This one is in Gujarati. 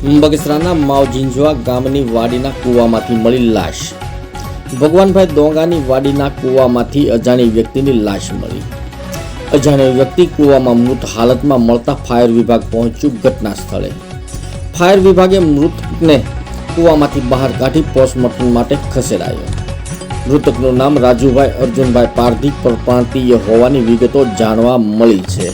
બગસરાના માવજીંજવા ગામની વાડીના કૂવામાંથી મળી લાશ। ભગવાનભાઈ દોંગાની વાડીના કૂવામાંથી અજાણી વ્યક્તિની લાશ મળી। અજાણ્યો વ્યક્તિ કૂવામાં મૃત હાલતમાં મળતા ફાયર વિભાગ પહોંચ્યું ઘટના સ્થળે। ફાયર વિભાગે મૃતકને કૂવામાંથી બહાર કાઢી પોસ્ટમોર્ટમ માટે ખસેડાયો। મૃતકનું નામ રાજુભાઈ અર્જુનભાઈ પારધી પરપ્રાંતીય હોવાની વિગતો જાણવા મળી છે।